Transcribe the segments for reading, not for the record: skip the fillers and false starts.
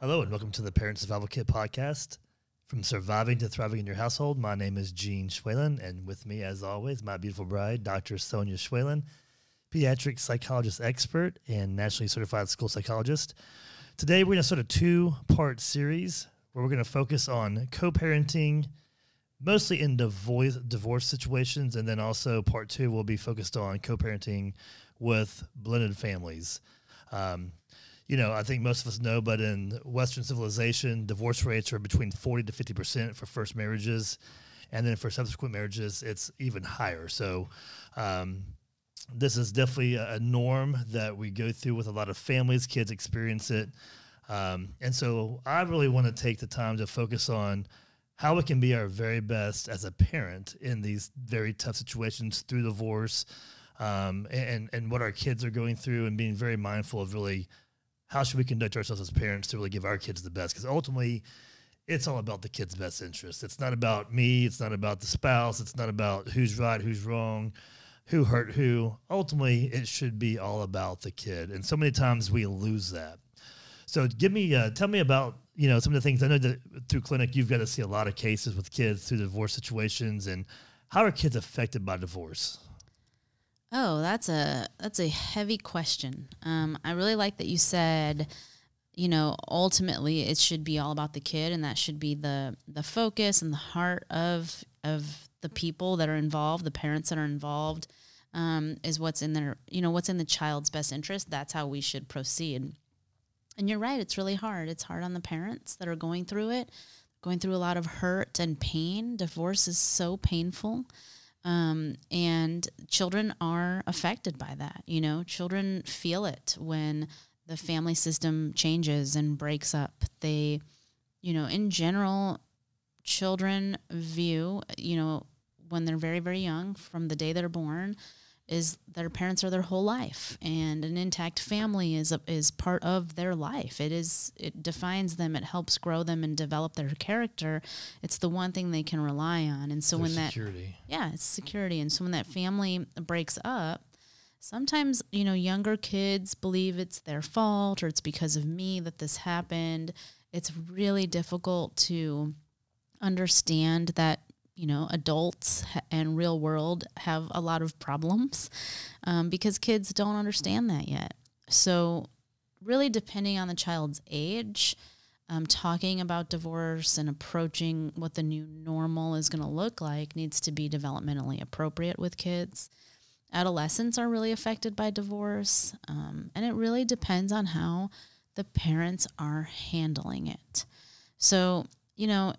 Hello and welcome to the Parent Survival Kit podcast. From surviving to thriving in your household, my name is Schwalen, and with me, as always, my beautiful bride, Dr. Sonia Schwalen, pediatric psychologist expert and nationally certified school psychologist. Today, we're in a sort of two-part series where we're going to focus on co-parenting, mostly in divorce situations, and then also part two will be focused on co-parenting with blended families. I think most of us know, but in Western civilization, divorce rates are between 40 to 50% for first marriages. And then for subsequent marriages, it's even higher. So this is definitely a norm that we go through with a lot of families. Kids experience it. And so I really want to take the time to focus on how we can be our very best as a parent in these very tough situations through divorce, and what our kids are going through, and being very mindful of really how should we conduct ourselves as parents to really give our kids the best? Because ultimately, it's all about the kid's best interest. It's not about me. It's not about the spouse. It's not about who's right, who's wrong, who hurt who. Ultimately, it should be all about the kid. And so many times we lose that. So tell me about, some of the things. I know that through clinic, you've got to see a lot of cases with kids through divorce situations. And how are kids affected by divorce? Oh, that's a heavy question. I really like that you said, ultimately it should be all about the kid, and that should be the focus and the heart of the people that are involved, the parents that are involved, is what's in what's in the child's best interest. That's how we should proceed. And you're right, it's really hard. It's hard on the parents that are going through it, going through a lot of hurt and pain. Divorce is so painful. And children are affected by that. Children feel it when the family system changes and breaks up. They, in general, children view, when they're very, very young, from the day they're born, is their parents are their whole life, and an intact family is part of their life. It defines them. It helps grow them and develop their character. It's the one thing they can rely on. And so security. It's security. And so when that family breaks up, sometimes, younger kids believe it's their fault or it's because of me that this happened. It's really difficult to understand that adults and real world have a lot of problems because kids don't understand that yet. So really, depending on the child's age, talking about divorce and approaching what the new normal is going to look like needs to be developmentally appropriate with kids. Adolescents are really affected by divorce, and it really depends on how the parents are handling it. So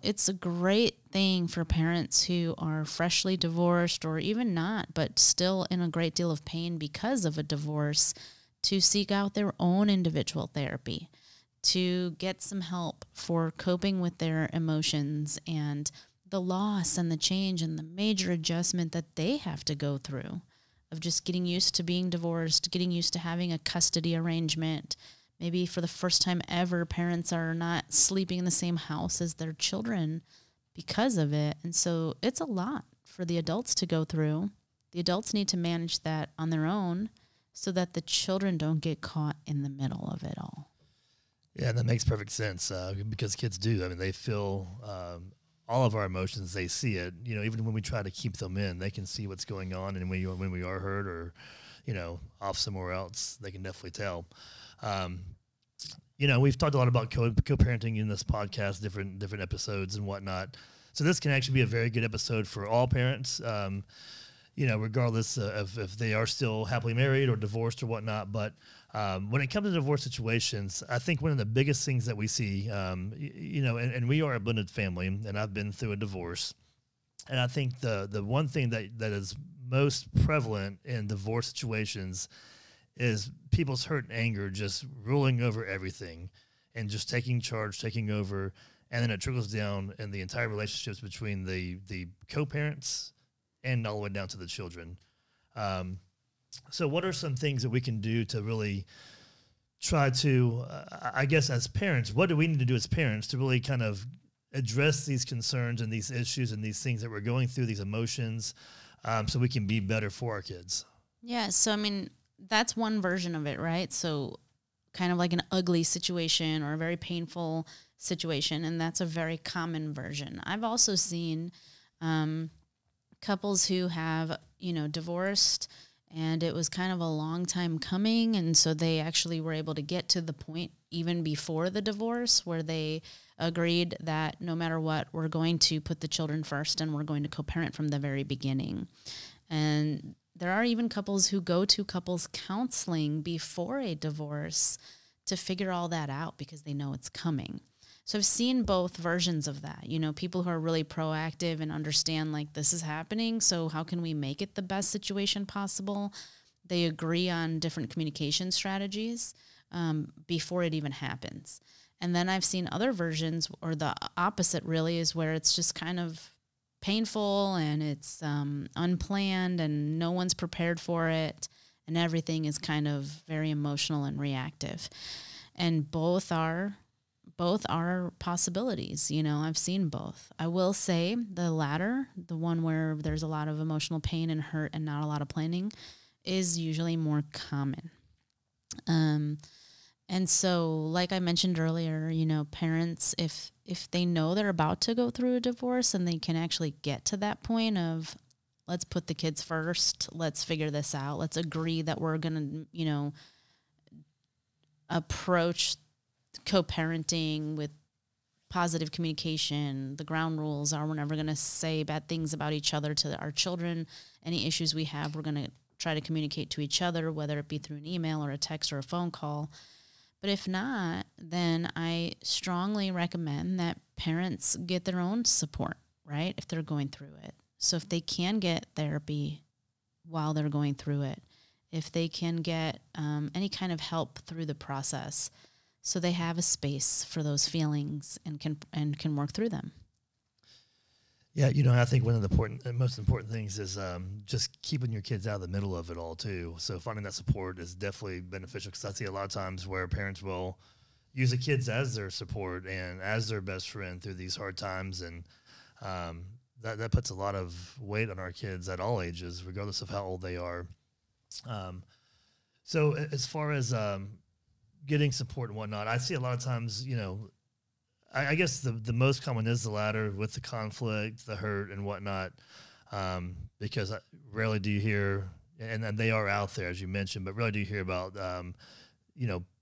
it's a great thing for parents who are freshly divorced or even not, but still in a great deal of pain because of a divorce, to seek out their own individual therapy, to get some help for coping with their emotions and the loss and the change and the major adjustment that they have to go through of just getting used to being divorced, getting used to having a custody arrangement. Maybe for the first time ever, parents are not sleeping in the same house as their children because of it. And so it's a lot for the adults to go through. The adults need to manage that on their own so that the children don't get caught in the middle of it all. Yeah, that makes perfect sense because kids do. I mean, they feel all of our emotions. They see it. Even when we try to keep them in, they can see what's going on. And when we are hurt or, off somewhere else, they can definitely tell. We've talked a lot about co-parenting in this podcast, different episodes and whatnot. So this can actually be a very good episode for all parents, regardless of if they are still happily married or divorced or whatnot. But when it comes to divorce situations, I think one of the biggest things that we see, and we are a blended family, and I've been through a divorce. And I think the one thing that is most prevalent in divorce situations is people's hurt and anger just ruling over everything and just taking charge, taking over, and then it trickles down in the entire relationships between the co-parents and all the way down to the children. So what are some things that we can do to really try to, I guess as parents, what do we need to do as parents to really kind of address these concerns and these issues and these things that we're going through, these emotions, so we can be better for our kids? Yeah, so that's one version of it, right? So kind of like an ugly situation or a very painful situation, and that's a very common version. I've also seen couples who have, divorced, and it was kind of a long time coming, and so they actually were able to get to the point even before the divorce where they agreed that no matter what, we're going to put the children first and we're going to co-parent from the very beginning. And there are even couples who go to couples counseling before a divorce to figure all that out because they know it's coming. So I've seen both versions of that, people who are really proactive and understand like this is happening, so how can we make it the best situation possible? They agree on different communication strategies before it even happens. And then I've seen other versions, or the opposite really, is where it's just kind of painful and it's unplanned and no one's prepared for it and everything is kind of very emotional and reactive. And both are possibilities. I've seen both. I will say the latter, the one where there's a lot of emotional pain and hurt and not a lot of planning, is usually more common. And so, like I mentioned earlier, parents, if they know they're about to go through a divorce and they can actually get to that point of, let's put the kids first, let's figure this out, let's agree that we're going to, approach co-parenting with positive communication. The ground rules are we're never going to say bad things about each other to our children. Any issues we have, we're going to try to communicate to each other, whether it be through an email or a text or a phone call. But if not, then I strongly recommend that parents get their own support, right, if they're going through it. So if they can get therapy while they're going through it, if they can get any kind of help through the process, so they have a space for those feelings and can work through them. Yeah, I think one of the most important things is just keeping your kids out of the middle of it all too. So finding that support is definitely beneficial, because I see a lot of times where parents will use the kids as their support and as their best friend through these hard times, and that puts a lot of weight on our kids at all ages, regardless of how old they are. So as far as getting support and whatnot, I see a lot of times, I guess the most common is the latter, with the conflict, the hurt, and whatnot, because rarely do you hear, and they are out there, as you mentioned, but rarely do you hear about,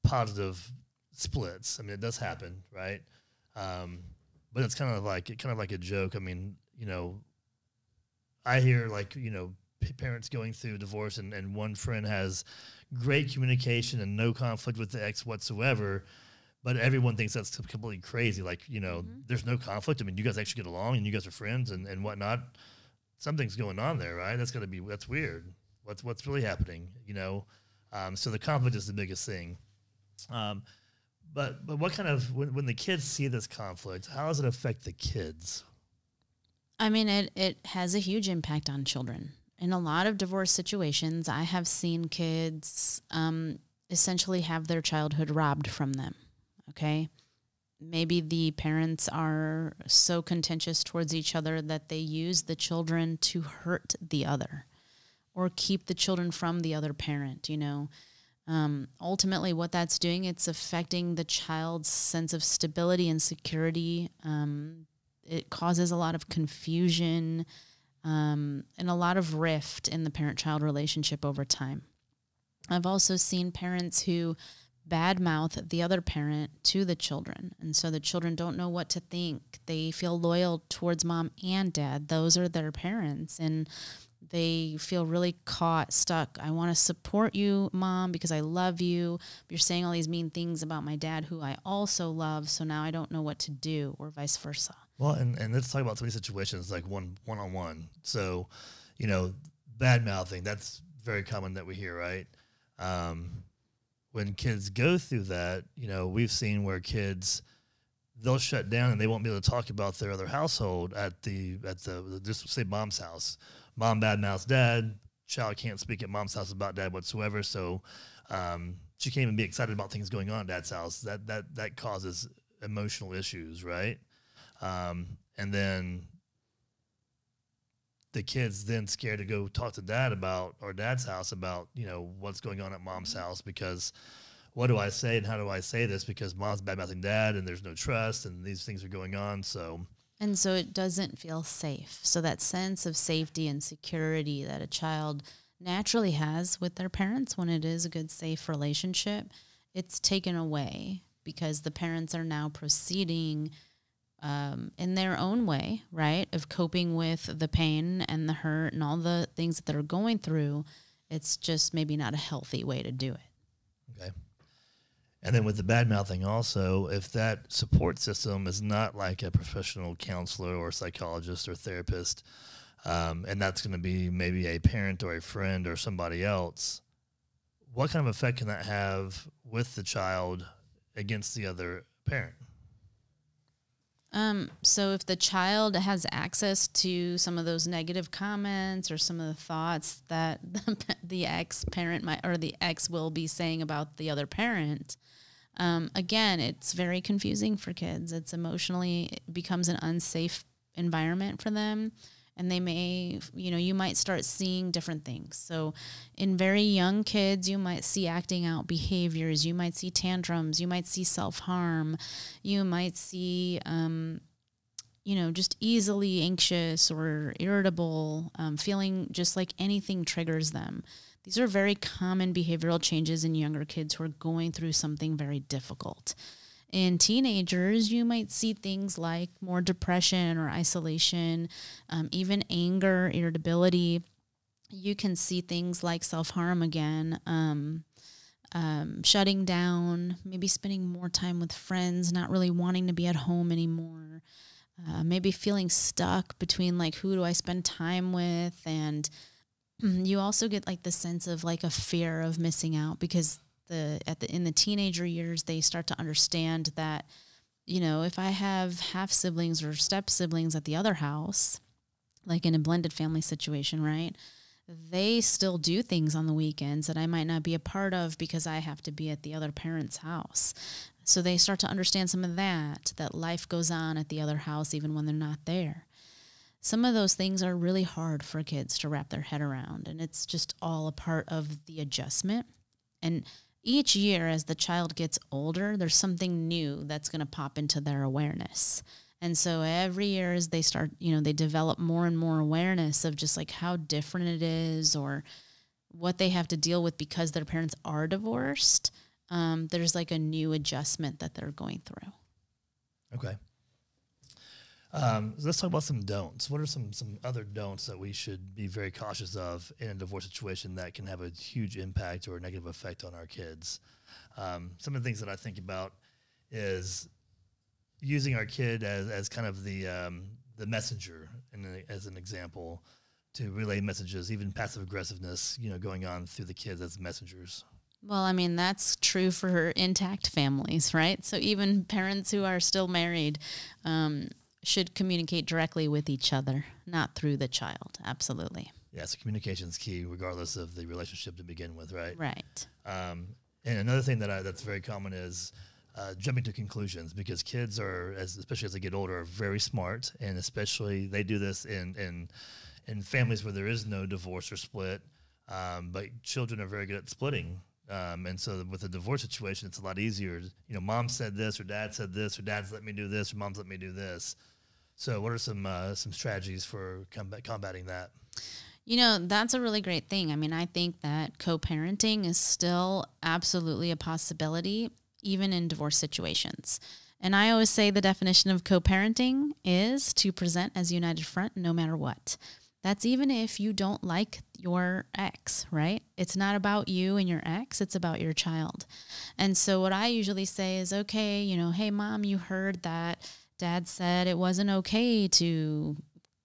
positive splits. I mean, it does happen, right? But it's kind of like a joke. I mean, I hear parents going through divorce, and one friend has great communication and no conflict with the ex whatsoever, but everyone thinks that's completely crazy. There's no conflict. I mean, you guys actually get along and you guys are friends and whatnot. Something's going on there, right? That's weird. What's really happening, So the conflict is the biggest thing. But what kind of, when the kids see this conflict, how does it affect the kids? I mean, it has a huge impact on children. In a lot of divorce situations, I have seen kids essentially have their childhood robbed from them, okay? Maybe the parents are so contentious towards each other that they use the children to hurt the other or keep the children from the other parent, Ultimately, what that's doing, it's affecting the child's sense of stability and security. It causes a lot of confusion, and a lot of rift in the parent-child relationship over time. I've also seen parents who badmouth the other parent to the children, and so the children don't know what to think. They feel loyal towards mom and dad. Those are their parents, and they feel really stuck. I want to support you, mom, because I love you. But you're saying all these mean things about my dad, who I also love, so now I don't know what to do, or vice versa. Well, and let's talk about some of these situations, like one-on-one. So, bad mouthing, that's very common that we hear, right? When kids go through that, we've seen where kids, they'll shut down and they won't be able to talk about their other household at the just say mom's house. Mom bad mouths dad, child can't speak at mom's house about dad whatsoever. So she can't even be excited about things going on at dad's house. That causes emotional issues, right? And then the kid's then scared to go talk to dad about, or dad's house about, what's going on at mom's house, because what do I say and how do I say this, because mom's bad-mouthing dad and there's no trust and these things are going on. And so it doesn't feel safe. So that sense of safety and security that a child naturally has with their parents when it is a good, safe relationship, it's taken away because the parents are now proceeding in their own way, right, of coping with the pain and the hurt and all the things that they're going through. It's just maybe not a healthy way to do it. Okay. And then with the bad mouthing also, if that support system is not like a professional counselor or psychologist or therapist, and that's going to be maybe a parent or a friend or somebody else, what kind of effect can that have with the child against the other parent? So if the child has access to some of those negative comments or some of the thoughts that the ex-parent might, or the ex will be saying about the other parent, again, it's very confusing for kids. It's emotionally, it becomes an unsafe environment for them. And they may, you might start seeing different things. So in very young kids, you might see acting out behaviors. You might see tantrums. You might see self-harm. You might see, just easily anxious or irritable, feeling just like anything triggers them. These are very common behavioral changes in younger kids who are going through something very difficult. In teenagers, you might see things like more depression or isolation, even anger, irritability. You can see things like self-harm again, shutting down, maybe spending more time with friends, not really wanting to be at home anymore, maybe feeling stuck between like, who do I spend time with? And you also get like the sense of like a fear of missing out, because in the teenager years, they start to understand that, if I have half siblings or step siblings at the other house, like in a blended family situation, right, they still do things on the weekends that I might not be a part of because I have to be at the other parent's house. So they start to understand some of that life goes on at the other house even when they're not there. Some of those things are really hard for kids to wrap their head around, and it's just all a part of the adjustment. And each year as the child gets older, there's something new that's going to pop into their awareness. And so every year as they start, they develop more and more awareness of just like how different it is or what they have to deal with because their parents are divorced. There's like a new adjustment that they're going through. Okay. Let's talk about some don'ts. What are some other don'ts that we should be very cautious of in a divorce situation that can have a huge impact or a negative effect on our kids? Some of the things that I think about is using our kid as kind of the messenger, as an example, to relay messages, even passive aggressiveness, going on through the kids as messengers. Well, I mean, that's true for intact families, right? So even parents who are still married, should communicate directly with each other, not through the child. Absolutely. Yeah, so communication is key regardless of the relationship to begin with, right? Right. And another thing that's very common is jumping to conclusions, because kids are, especially as they get older, are very smart, and especially they do this in families where there is no divorce or split, but children are very good at splitting. And so with a divorce situation, it's a lot easier. Mom said this, or dad said this, or dad's let me do this, or mom's let me do this. So what are some strategies for combating that? That's a really great thing. I mean, I think that co-parenting is still absolutely a possibility, even in divorce situations. And I always say the definition of co-parenting is to present as a united front no matter what. That's even if you don't like your ex, right? It's not about you and your ex, it's about your child. And so what I usually say is, okay, hey, Mom, you heard that Dad said it wasn't okay to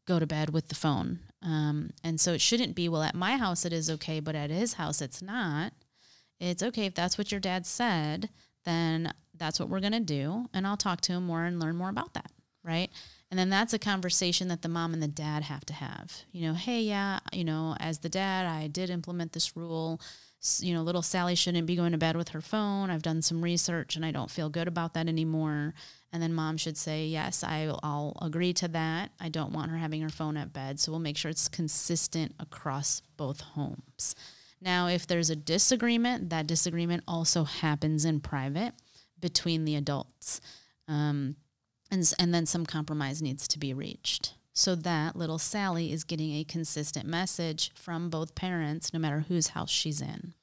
go to bed with the phone. And so it shouldn't be, well, at my house it is okay, but at his house it's not. It's okay if that's what your dad said, then that's what we're going to do. And I'll talk to him more and learn more about that, right? And then that's a conversation that the mom and the dad have to have. Hey, yeah, as the dad, I did implement this rule. Little Sally shouldn't be going to bed with her phone. I've done some research and I don't feel good about that anymore. And then mom should say, yes, I'll agree to that. I don't want her having her phone at bed. So we'll make sure it's consistent across both homes. Now, if there's a disagreement, that disagreement also happens in private between the adults. And then some compromise needs to be reached so that little Sally is getting a consistent message from both parents, no matter whose house she's in.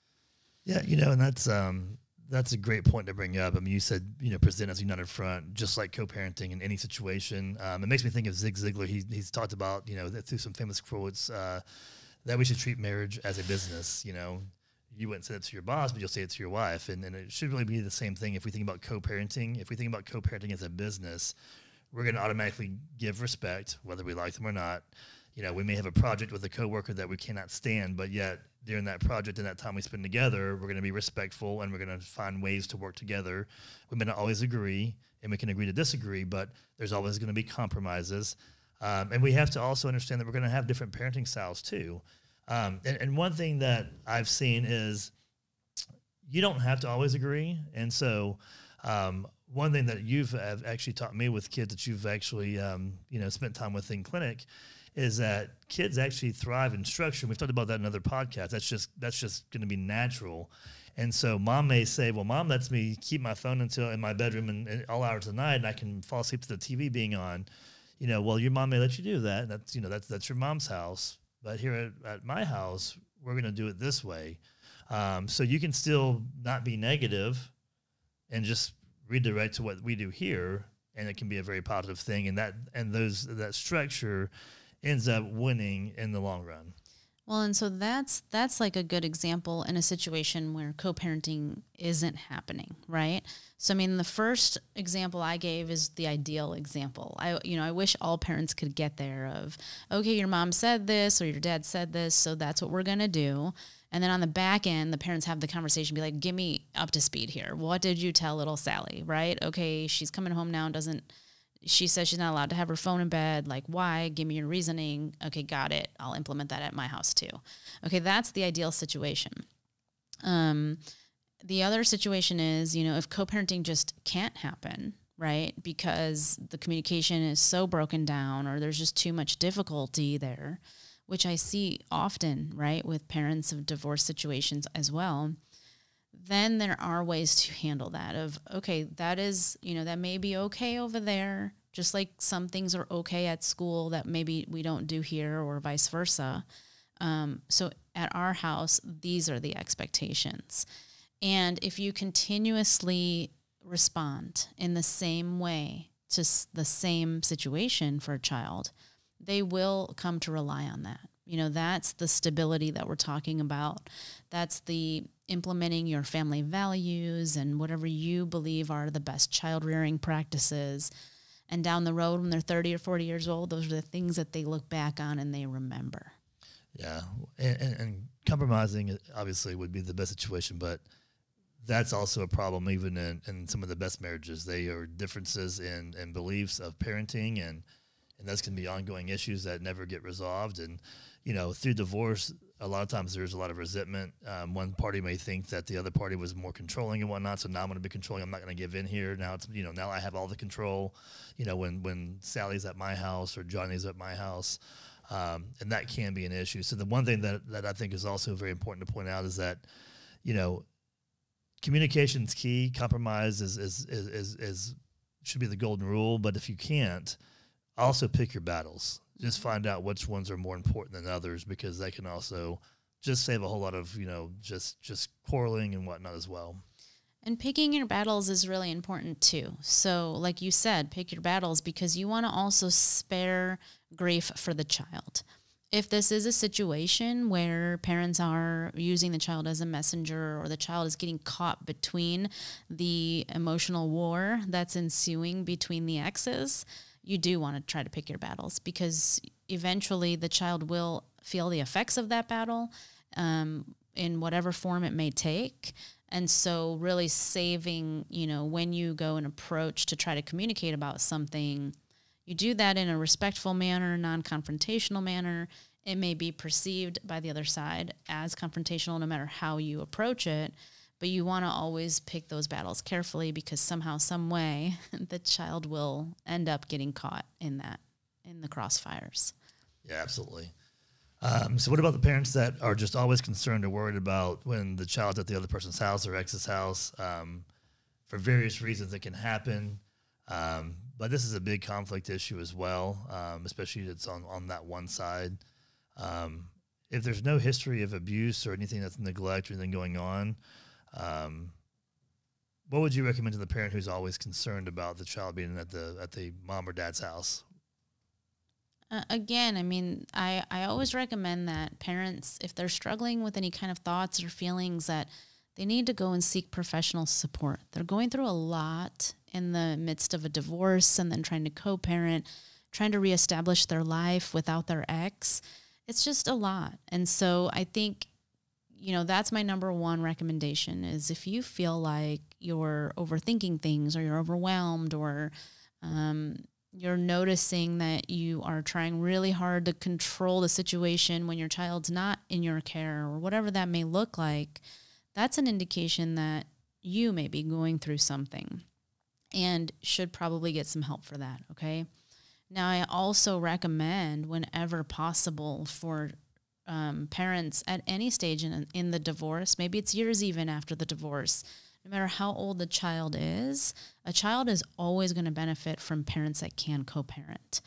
Yeah, and that's a great point to bring up. I mean, you said, present as a united front, just like co-parenting in any situation. It makes me think of Zig Ziglar. He's talked about, through some famous quotes, that we should treat marriage as a business. You wouldn't say it to your boss, but you'll say it to your wife. And it should really be the same thing if we think about co-parenting. If we think about co-parenting as a business, we're going to automatically give respect, whether we like them or not. We may have a project with a coworker that we cannot stand, but yet during that project and that time we spend together, we're going to be respectful and we're going to find ways to work together. We may not always agree, and we can agree to disagree, but there's always going to be compromises. And we have to also understand that we're going to have different parenting styles too. And one thing that I've seen is you don't have to always agree. And so one thing that you've actually taught me with kids that you've actually spent time with in clinic is that kids actually thrive in structure. We've talked about that in other podcasts. That's just going to be natural. And so mom may say, well, mom lets me keep my phone until in my bedroom and all hours of the night, and I can fall asleep to the TV being on. Well, your mom may let you do that. That's your mom's house. But here at my house, we're going to do it this way. So you can still not be negative and just redirect to what we do here, and it can be a very positive thing. And that structure ends up winning in the long run. Well, and so that's like a good example in a situation where co-parenting isn't happening, right? So, I mean, the first example I gave is the ideal example. I wish all parents could get there of, okay, your mom said this or your dad said this, so that's what we're going to do. And then on the back end, the parents have the conversation, be like, get me up to speed here. What did you tell little Sally, right? Okay, she's coming home now and she says she's not allowed to have her phone in bed. Like, why? Give me your reasoning. Okay, got it. I'll implement that at my house too. Okay, that's the ideal situation. The other situation is, if co-parenting just can't happen, right? Because the communication is so broken down or there's just too much difficulty there, which I see often, right, with parents of divorce situations as well. Then there are ways to handle that of, okay, that is, that may be okay over there, just like some things are okay at school that maybe we don't do here or vice versa. So at our house, these are the expectations. And if you continuously respond in the same way to the same situation for a child, they will come to rely on that. That's the stability that we're talking about. That's the implementing your family values and whatever you believe are the best child rearing practices. And down the road when they're 30 or 40 years old, those are the things that they look back on and they remember. Yeah. And compromising obviously would be the best situation, but that's also a problem even in some of the best marriages. They are differences in beliefs of parenting, and that's going to be ongoing issues that never get resolved. And, through divorce, a lot of times there's a lot of resentment. One party may think that the other party was more controlling and whatnot, so now I'm going to be controlling. I'm not going to give in here. Now it's, now I have all the control, when Sally's at my house or Johnny's at my house. And that can be an issue. So the one thing that I think is also very important to point out is that, communication's key. Compromise is should be the golden rule. But if you can't, also pick your battles. Just find out which ones are more important than others, because that can also just save a whole lot of, just quarreling and whatnot as well. And picking your battles is really important too. So like you said, pick your battles because you want to also spare grief for the child. If this is a situation where parents are using the child as a messenger, or the child is getting caught between the emotional war that's ensuing between the exes, you do want to try to pick your battles, because eventually the child will feel the effects of that battle in whatever form it may take. And so really saving, when you go and approach to try to communicate about something, you do that in a respectful manner, non-confrontational manner. It may be perceived by the other side as confrontational no matter how you approach it, but you want to always pick those battles carefully, because somehow, some way, the child will end up getting caught in the crossfires. Yeah, absolutely. So what about the parents that are just always concerned or worried about when the child's at the other person's house or ex's house? For various reasons it can happen. But this is a big conflict issue as well, especially if it's on that one side. If there's no history of abuse or anything that's neglect or anything going on, what would you recommend to the parent who's always concerned about the child being at the mom or dad's house? Again, I mean, I always recommend that parents, if they're struggling with any kind of thoughts or feelings, that they need to go and seek professional support. They're going through a lot in the midst of a divorce and then trying to co-parent, trying to reestablish their life without their ex. It's just a lot. And so I think, that's my number one recommendation is if you feel like you're overthinking things or you're overwhelmed or you're noticing that you are trying really hard to control the situation when your child's not in your care or whatever that may look like, that's an indication that you may be going through something and should probably get some help for that, okay? Now, I also recommend whenever possible for parents at any stage in the divorce, maybe it's years even after the divorce, no matter how old the child is, a child is always going to benefit from parents that can co-parent.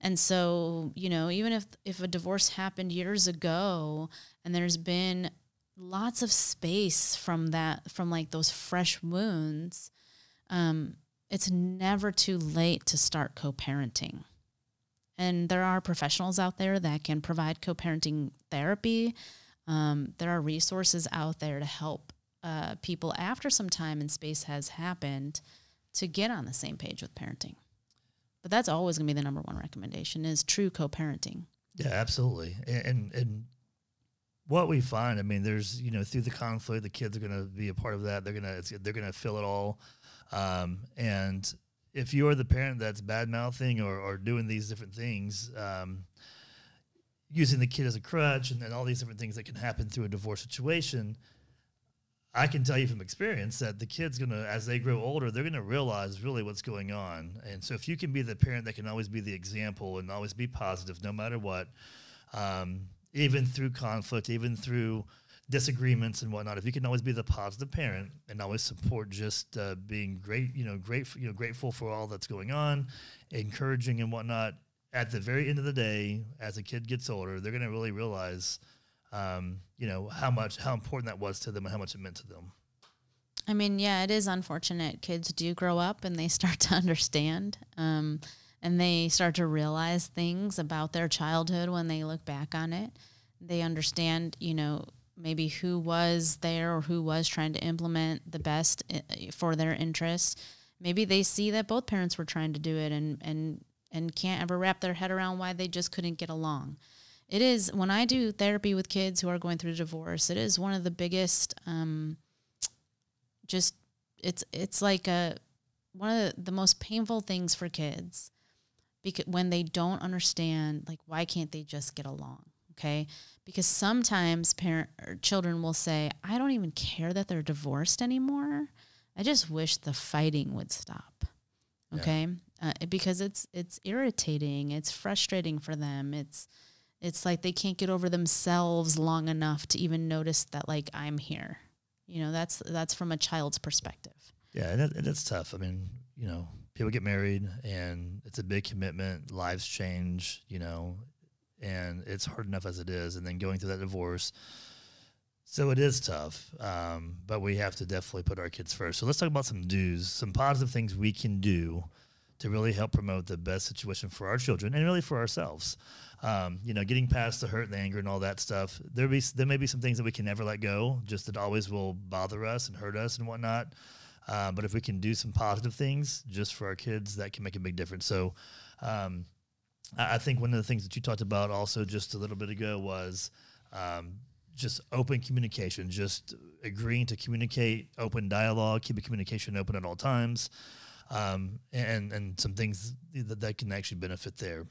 And so, even if a divorce happened years ago and there's been lots of space from like those fresh wounds, it's never too late to start co-parenting. And there are professionals out there that can provide co-parenting therapy. There are resources out there to help people after some time and space has happened to get on the same page with parenting. But that's always going to be the number one recommendation is true co-parenting. Yeah, absolutely. And what we find, I mean, there's, through the conflict, the kids are going to be a part of that. They're going to feel it all. And if you're the parent that's bad mouthing or doing these different things, using the kid as a crutch and all these different things that can happen through a divorce situation, I can tell you from experience that the kid's going to, as they grow older, they're going to realize really what's going on. And so if you can be the parent that can always be the example and always be positive no matter what, even through conflict, even through disagreements and whatnot, if you can always be the positive parent and always support just being grateful for all that's going on, encouraging and whatnot, at the very end of the day, as a kid gets older, they're going to really realize how important that was to them and how much it meant to them. I mean, yeah, it is unfortunate. Kids do grow up and they start to understand, and they start to realize things about their childhood when they look back on it. They understand, maybe who was there or who was trying to implement the best for their interests. Maybe they see that both parents were trying to do it and can't ever wrap their head around why they just couldn't get along. It is, when I do therapy with kids who are going through divorce, it is one of the biggest, it's like one of the most painful things for kids because when they don't understand, like, why can't they just get along? Okay. Because sometimes children will say, I don't even care that they're divorced anymore. I just wish the fighting would stop. Okay. Yeah. Because it's irritating. It's frustrating for them. It's like they can't get over themselves long enough to even notice that, like, I'm here. That's from a child's perspective. Yeah. And it's tough. I mean, people get married and it's a big commitment. Lives change, and it's hard enough as it is, and then going through that divorce. So it is tough, but we have to definitely put our kids first. So let's talk about some do's, some positive things we can do to really help promote the best situation for our children and really for ourselves. Getting past the hurt and the anger and all that stuff, there may be some things that we can never let go, just that always will bother us and hurt us and whatnot. But if we can do some positive things just for our kids, that can make a big difference. So, I think one of the things that you talked about also just a little bit ago was just open communication, just agreeing to communicate, open dialogue, keep a communication open at all times, and some things that can actually benefit there.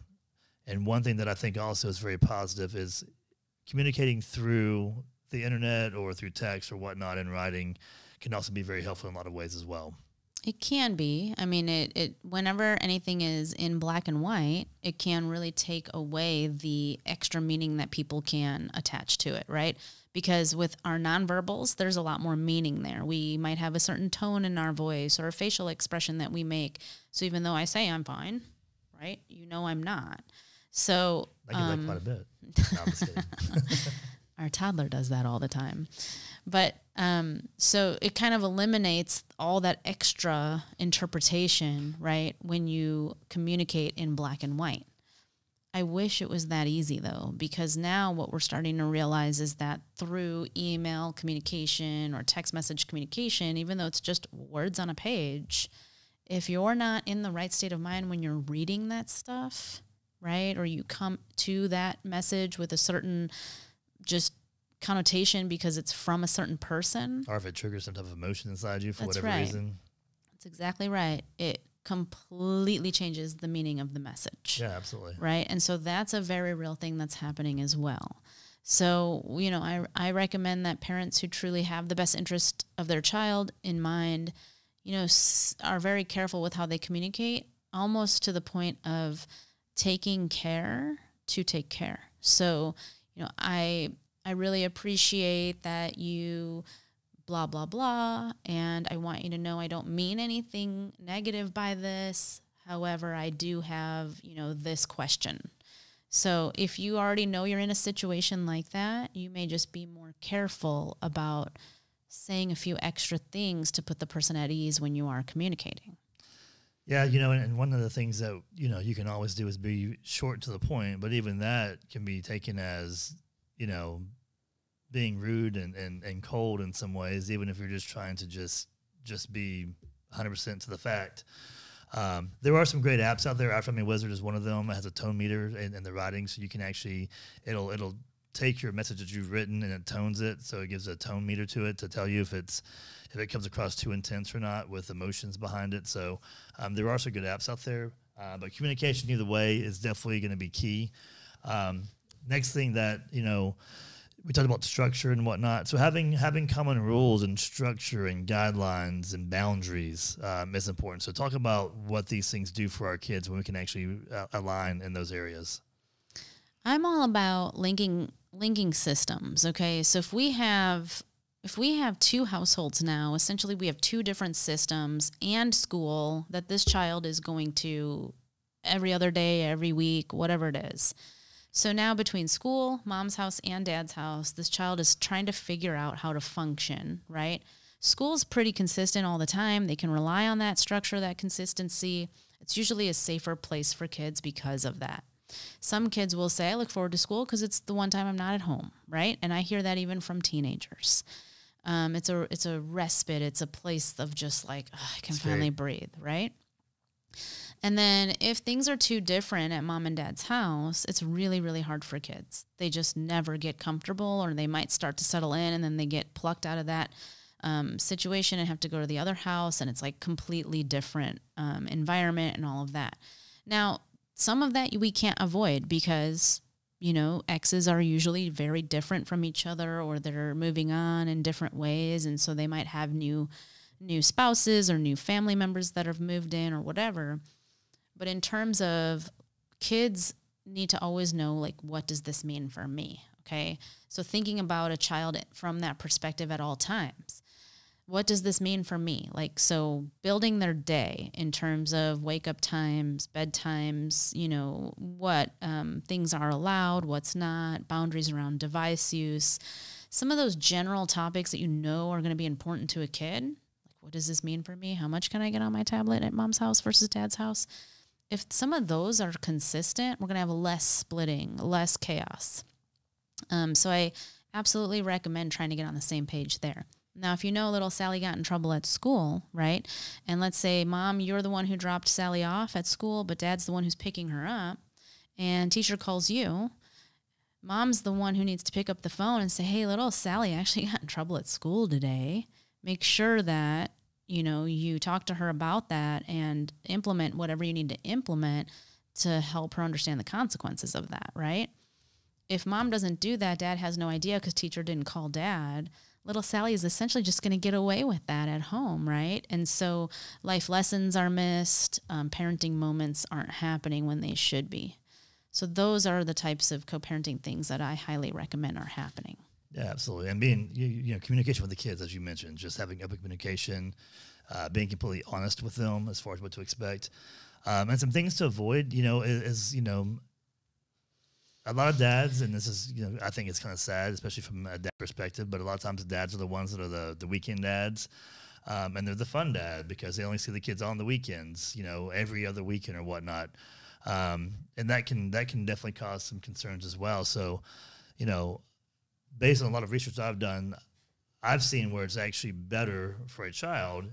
And one thing that I think also is very positive is communicating through the internet or through text or whatnot in writing can also be very helpful in a lot of ways as well. It can be. I mean, it whenever anything is in black and white, it can really take away the extra meaning that people can attach to it, right? Because with our nonverbals, there's a lot more meaning there. We might have a certain tone in our voice or a facial expression that we make. So even though I say I'm fine, right, you know I'm not. So I get that quite a bit. No, I'm just kidding. our toddler does that all the time. But so it kind of eliminates all that extra interpretation, right, when you communicate in black and white. I wish it was that easy, though, because now what we're starting to realize is that through email communication or text message communication, even though it's just words on a page, if you're not in the right state of mind when you're reading that stuff, right, or you come to that message with a certain just connotation because it's from a certain person. Or if it triggers some type of emotion inside you for whatever reason. That's exactly right. It completely changes the meaning of the message. Yeah, absolutely. Right? And so that's a very real thing that's happening as well. So, you know, I recommend that parents who truly have the best interest of their child in mind, you know, are very careful with how they communicate, almost to the point of taking care to take care. So, you know, I really appreciate that you blah, blah, blah, and I want you to know I don't mean anything negative by this. However, I do have, you know, this question. So if you already know you're in a situation like that, you may just be more careful about saying a few extra things to put the person at ease when you are communicating. Yeah, you know, and one of the things that, you know, you can always do is be short to the point, but even that can be taken as, you know, being rude and cold in some ways, even if you're just trying to just be 100% to the fact. There are some great apps out there. iFamily Wizard is one of them. It has a tone meter in the writing, so you can actually, it'll take your message that you've written and it tones it, so it gives a tone meter to it to tell you if it comes across too intense or not with emotions behind it. So there are some good apps out there, but communication either way is definitely going to be key. Next thing that, you know, we talked about structure and whatnot. So having common rules and structure and guidelines and boundaries is important. So talk about what these things do for our kids when we can actually align in those areas. I'm all about linking systems. Okay, so if we have two households now, essentially we have two different systems and school that this child is going to every other day, every week, whatever it is. So now between school, mom's house, and dad's house, this child is trying to figure out how to function, right? School's pretty consistent all the time. They can rely on that structure, that consistency. It's usually a safer place for kids because of that. Some kids will say, I look forward to school because it's the one time I'm not at home, right? And I hear that even from teenagers. It's a respite. It's a place of just like, oh, I can finally breathe, right? And then if things are too different at mom and dad's house, it's really, really hard for kids. They just never get comfortable, or they might start to settle in and then they get plucked out of that situation and have to go to the other house, and it's like completely different environment and all of that. Now, some of that we can't avoid because, you know, exes are usually very different from each other, or they're moving on in different ways, and so they might have new spouses or new family members that have moved in or whatever. But in terms of kids need to always know, like, what does this mean for me? Okay. So thinking about a child from that perspective at all times, what does this mean for me? Like, so building their day in terms of wake up times, bedtimes, you know, what things are allowed, what's not, boundaries around device use, some of those general topics that you know are going to be important to a kid. Like, what does this mean for me? How much can I get on my tablet at mom's house versus dad's house? If some of those are consistent, we're going to have less splitting, less chaos. So I absolutely recommend trying to get on the same page there. Now, if you know little Sally got in trouble at school, right? And let's say, Mom, you're the one who dropped Sally off at school, but Dad's the one who's picking her up, and teacher calls you. Mom's the one who needs to pick up the phone and say, hey, little Sally actually got in trouble at school today. Make sure that, you know, you talk to her about that and implement whatever you need to implement to help her understand the consequences of that, right? If mom doesn't do that, dad has no idea because teacher didn't call dad. little Sally is essentially just going to get away with that at home, right? And so life lessons are missed. Parenting moments aren't happening when they should be. So those are the types of co-parenting things that I highly recommend are happening. Yeah, absolutely. And being, communication with the kids, as you mentioned, just having open communication, being completely honest with them as far as what to expect. And some things to avoid, is a lot of dads, and this is, I think it's kind of sad, especially from a dad perspective, but a lot of times dads are the ones that are the weekend dads. And they're the fun dad because they only see the kids on the weekends, every other weekend or whatnot. And that can definitely cause some concerns as well. So, based on a lot of research I've done, I've seen where it's actually better for a child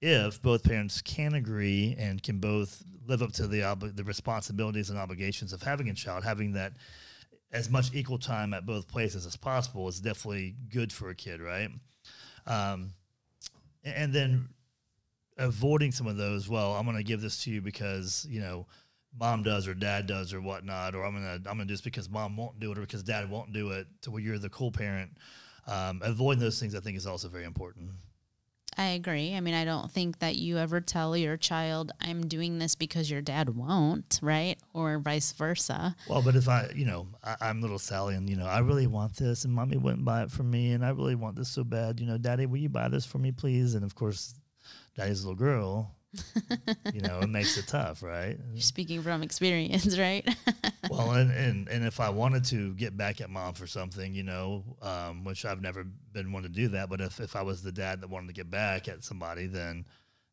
if both parents can agree and can both live up to the responsibilities and obligations of having a child. Having that as much equal time at both places as possible is definitely good for a kid, right? And then avoiding some of those, well, I'm going to give this to you because, mom does or dad does or whatnot, or I'm gonna do this because mom won't do it or because dad won't do it, to where you're the cool parent. Avoiding those things, I think, is also very important. I agree. I mean, I don't think that you ever tell your child, I'm doing this because your dad won't, right? Or vice versa. Well, but if I'm little Sally and, I really want this and mommy wouldn't buy it for me and I really want this so bad, Daddy, will you buy this for me, please? And of course, Daddy's a little girl. It makes it tough, right? You're speaking from experience, right? Well, and if I wanted to get back at mom for something, which I've never been one to do that, but if I was the dad that wanted to get back at somebody, then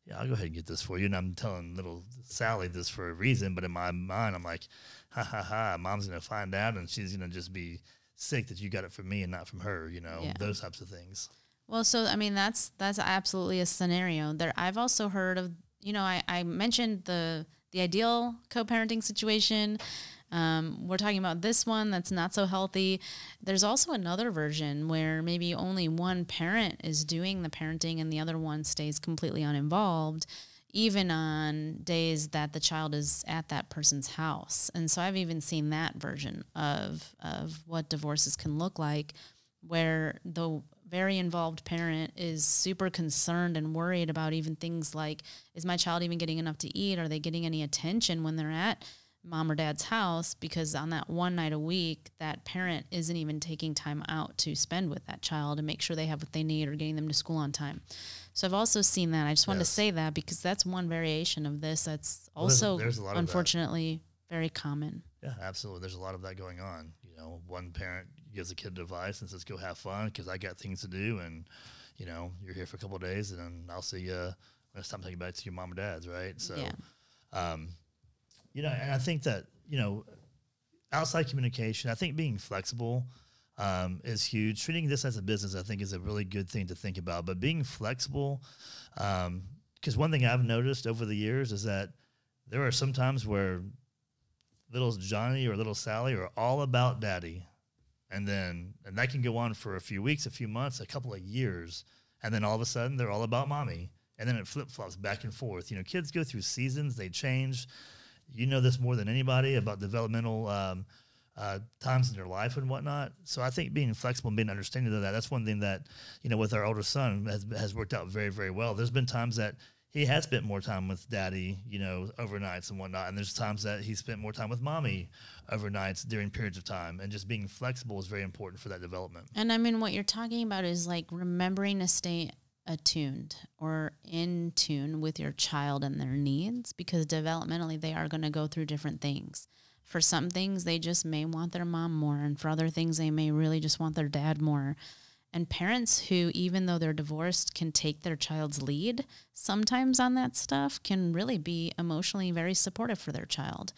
yeah, I'll go ahead and get this for you. And I'm telling little Sally this for a reason, but in my mind, I'm like, ha ha ha, mom's gonna find out and she's gonna just be sick that you got it from me and not from her, those types of things. Well, so I mean, that's absolutely a scenario there. I've also heard of, I mentioned the ideal co-parenting situation. We're talking about this one that's not so healthy. There's also another version where maybe only one parent is doing the parenting and the other one stays completely uninvolved, even on days that the child is at that person's house. And so I've even seen that version of what divorces can look like, where the very involved parent is super concerned and worried about even things like, is my child even getting enough to eat? Are they getting any attention when they're at mom or dad's house? Because on that one night a week, that parent isn't even taking time out to spend with that child and make sure they have what they need or getting them to school on time. So I've also seen that. I just wanted to say that because that's one variation of this that's also there's unfortunately very common. Yeah, absolutely. There's a lot of that going on. One parent gives a kid a device and says, go have fun because I got things to do. And, you're here for a couple of days and then I'll see you when it's time to take you back to your mom or dad's, right? So, and I think that, outside communication, I think being flexible is huge. Treating this as a business, I think, is a really good thing to think about. But being flexible, because one thing I've noticed over the years is that there are some times where little Johnny or little Sally are all about daddy. And that can go on for a few weeks, a few months, a couple of years. And then all of a sudden they're all about mommy. And then it flip-flops back and forth. Kids go through seasons, they change. You know this more than anybody about developmental times in their life and whatnot. So I think being flexible and being understanding of that's one thing that, with our older son has worked out very, very well. There's been times that he has spent more time with daddy, overnights and whatnot. And there's times that he spent more time with mommy overnights during periods of time. And just being flexible is very important for that development. And I mean, what you're talking about is like remembering to stay attuned or in tune with your child and their needs, because developmentally they are going to go through different things. For some things, they just may want their mom more. And for other things, they may really just want their dad more. And parents who, even though they're divorced, can take their child's lead sometimes on that stuff can really be emotionally very supportive for their child.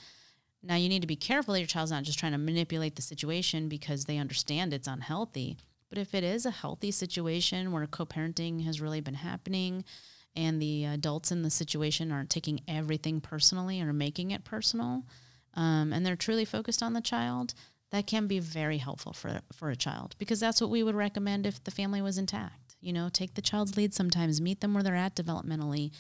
Now, you need to be careful that your child's not just trying to manipulate the situation because they understand it's unhealthy. But if it is a healthy situation where co-parenting has really been happening and the adults in the situation aren't taking everything personally or making it personal, and they're truly focused on the child, that can be very helpful for a child, because that's what we would recommend if the family was intact. Take the child's lead sometimes, meet them where they're at developmentally,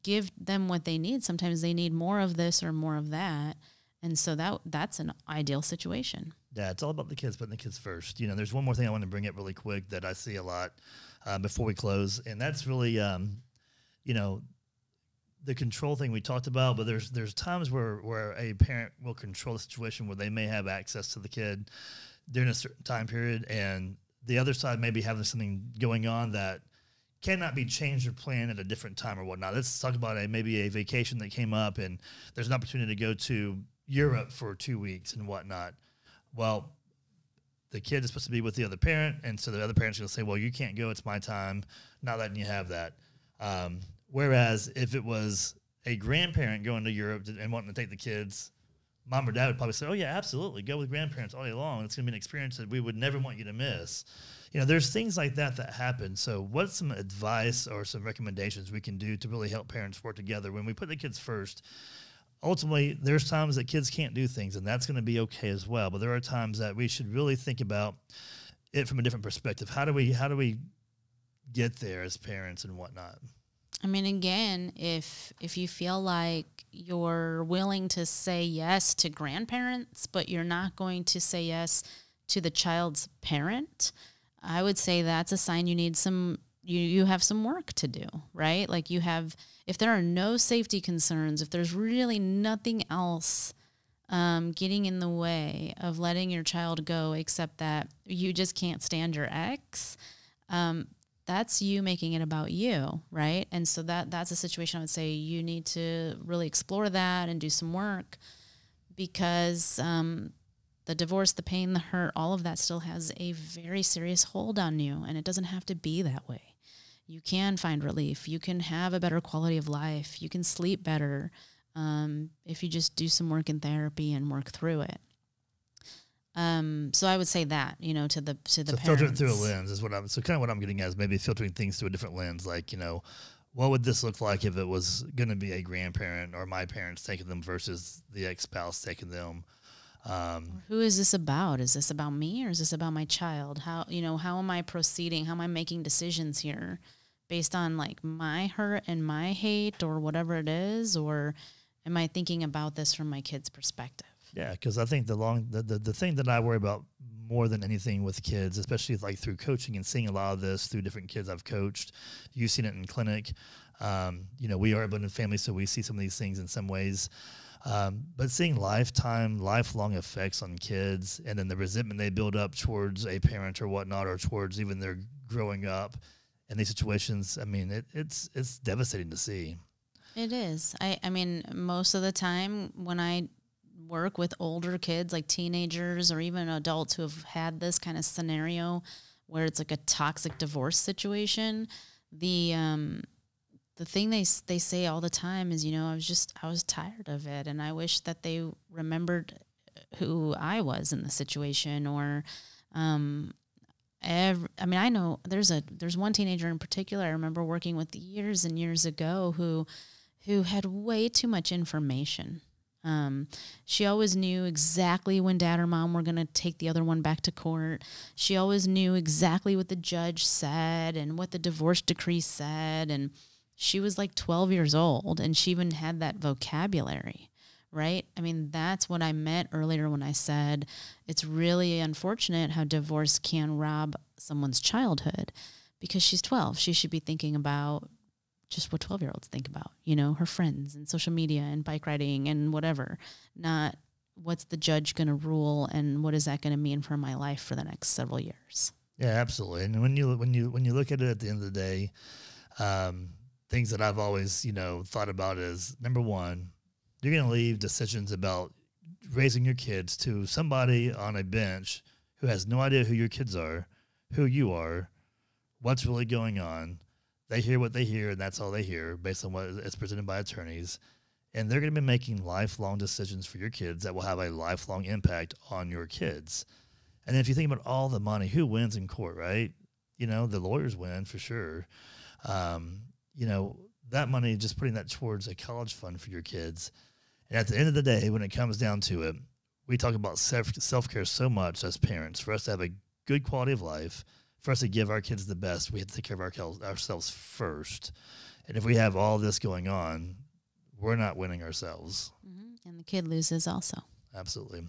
give them what they need. Sometimes they need more of this or more of that. And so that's an ideal situation. Yeah, it's all about the kids, putting the kids first. You know, there's one more thing I want to bring up really quick that I see a lot before we close, and that's really, you know, the control thing we talked about. But there's times where a parent will control the situation where they may have access to the kid during a certain time period, and the other side may be having something going on that cannot be changed or planned at a different time or whatnot. Let's talk about maybe a vacation that came up, and there's an opportunity to go to Europe for 2 weeks and whatnot. Well, the kid is supposed to be with the other parent, and so the other parent's going to say, well, you can't go, it's my time, not letting you have that. Whereas if it was a grandparent going to Europe and wanting to take the kids, mom or dad would probably say, oh, yeah, absolutely, go with grandparents all day long. It's going to be an experience that we would never want you to miss. You know, there's things like that happen. So what's some advice or some recommendations we can do to really help parents work together when we put the kids first? Ultimately, there's times that kids can't do things, and that's going to be okay as well. But there are times that we should really think about it from a different perspective. How do we get there as parents and whatnot? I mean, again, if you feel like you're willing to say yes to grandparents, but you're not going to say yes to the child's parent, I would say that's a sign you need you have some work to do, right? Like if there are no safety concerns, if there's really nothing else getting in the way of letting your child go except that you just can't stand your ex, that's you making it about you, right? And so that's a situation I would say you need to really explore that and do some work, because the divorce, the pain, the hurt, all of that still has a very serious hold on you, and it doesn't have to be that way. You can find relief. You can have a better quality of life. You can sleep better if you just do some work in therapy and work through it. So I would say that, to the parents. Filter it through a lens is what what I'm getting at is maybe filtering things through a different lens. Like, what would this look like if it was going to be a grandparent or my parents taking them versus the ex-spouse taking them? Who is this about? Is this about me or is this about my child? How am I proceeding? How am I making decisions here based on like my hurt and my hate or whatever it is? Or am I thinking about this from my kid's perspective? Yeah, because I think the thing that I worry about more than anything with kids, especially like through coaching and seeing a lot of this through different kids I've coached, you've seen it in clinic. We are abundant family, so we see some of these things in some ways. But seeing lifelong effects on kids, and then the resentment they build up towards a parent or whatnot, or towards even their growing up in these situations, I mean, it's devastating to see. It is. I mean, most of the time when I work with older kids, like teenagers or even adults who have had this kind of scenario where it's like a toxic divorce situation, the thing they say all the time is, I was tired of it, and I wish that they remembered who I was in the situation. Or, I know there's one teenager in particular I remember working with years and years ago who had way too much information. She always knew exactly when dad or mom were going to take the other one back to court. She always knew exactly what the judge said and what the divorce decree said, and she was like 12 years old, and she even had that vocabulary, right? I mean, that's what I meant earlier when I said it's really unfortunate how divorce can rob someone's childhood, because she's 12. She should be thinking about just what 12-year-olds think about, her friends and social media and bike riding and whatever, not what's the judge going to rule and what is that going to mean for my life for the next several years. Yeah, absolutely. And when you look at it at the end of the day, things that I've always, thought about is, number one, you're going to leave decisions about raising your kids to somebody on a bench who has no idea who your kids are, who you are, what's really going on. They hear what they hear, and that's all they hear based on what is presented by attorneys. And they're going to be making lifelong decisions for your kids that will have a lifelong impact on your kids. And if you think about all the money, who wins in court, right? The lawyers win for sure. That money, just putting that towards a college fund for your kids. And at the end of the day, when it comes down to it, we talk about self-care so much as parents. For us to have a good quality of life, for us to give our kids the best, we have to take care of ourselves first. And if we have all this going on, we're not winning ourselves. Mm-hmm. And the kid loses also. Absolutely.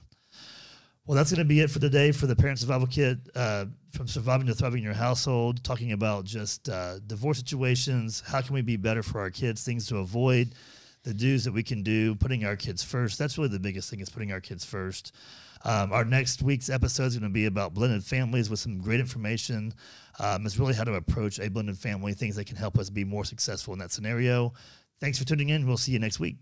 Well, that's going to be it for today for the Parent Survival Kit, from surviving to thriving in your household, talking about just divorce situations, how can we be better for our kids, things to avoid, the do's that we can do, putting our kids first. That's really the biggest thing, is putting our kids first. Our next week's episode is going to be about blended families with some great information. It's really how to approach a blended family, things that can help us be more successful in that scenario. Thanks for tuning in. We'll see you next week.